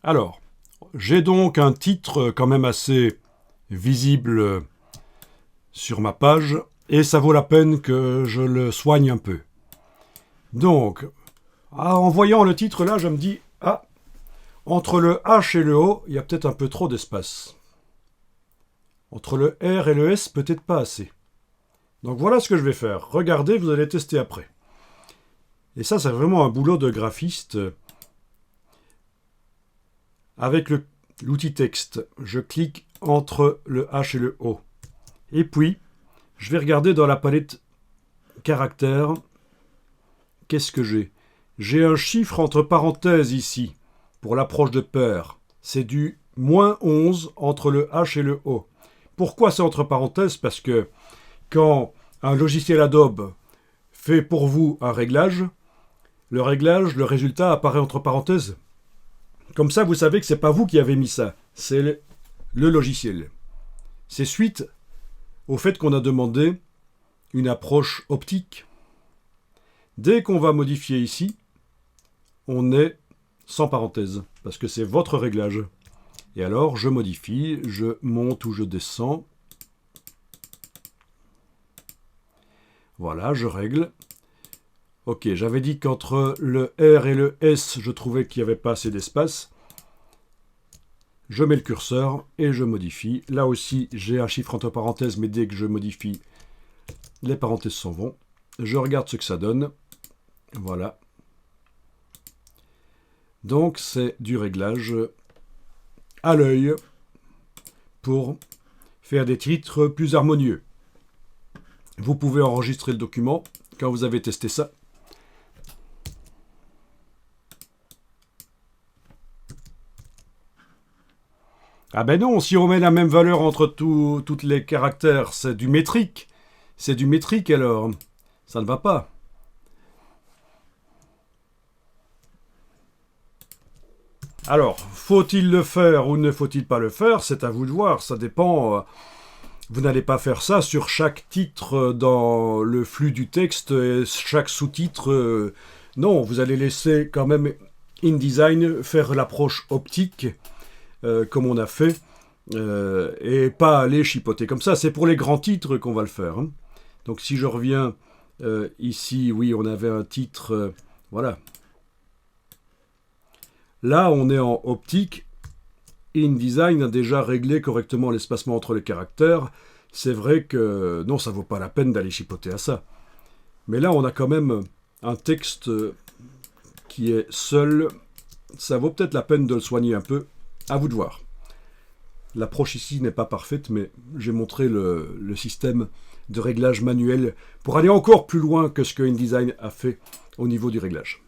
Alors, j'ai donc un titre quand même assez visible sur ma page, et ça vaut la peine que je le soigne un peu. Donc, en voyant le titre là, je me dis, ah, entre le H et le O, il y a peut-être un peu trop d'espace. Entre le R et le S, peut-être pas assez. Donc voilà ce que je vais faire. Regardez, vous allez tester après. Et ça, c'est vraiment un boulot de graphiste. Avec l'outil texte, je clique entre le H et le O. Et puis, je vais regarder dans la palette caractères. Qu'est-ce que j'ai ? J'ai un chiffre entre parenthèses ici, pour l'approche de pair. C'est du -11 entre le H et le O. Pourquoi c'est entre parenthèses ? Parce que quand un logiciel Adobe fait pour vous un réglage, le résultat apparaît entre parenthèses. Comme ça, vous savez que c'est pas vous qui avez mis ça, c'est le logiciel. C'est suite au fait qu'on a demandé une approche optique. Dès qu'on va modifier ici, on est sans parenthèse, parce que c'est votre réglage. Et alors, je modifie, je monte ou je descends. Voilà, je règle. Ok, j'avais dit qu'entre le R et le S, je trouvais qu'il n'y avait pas assez d'espace. Je mets le curseur et je modifie. Là aussi, j'ai un chiffre entre parenthèses, mais dès que je modifie, les parenthèses s'en vont. Je regarde ce que ça donne. Voilà. Donc, c'est du réglage à l'œil pour faire des titres plus harmonieux. Vous pouvez enregistrer le document quand vous avez testé ça. Ah ben non, si on met la même valeur entre tous les caractères, c'est du métrique. C'est du métrique alors. Ça ne va pas. Alors, faut-il le faire ou ne faut-il pas le faire ? C'est à vous de voir, ça dépend. Vous n'allez pas faire ça sur chaque titre dans le flux du texte et chaque sous-titre. Non, vous allez laisser quand même InDesign faire l'approche optique comme on a fait et pas aller chipoter comme ça. C'est pour les grands titres qu'on va le faire. Hein. Donc si je reviens ici, oui, on avait un titre, voilà. Là, on est en optique. InDesign a déjà réglé correctement l'espacement entre les caractères. C'est vrai que non, ça vaut pas la peine d'aller chipoter à ça. Mais là, on a quand même un texte qui est seul. Ça vaut peut-être la peine de le soigner un peu. À vous de voir. L'approche ici n'est pas parfaite, mais j'ai montré le système de réglage manuel pour aller encore plus loin que ce que InDesign a fait au niveau du réglage.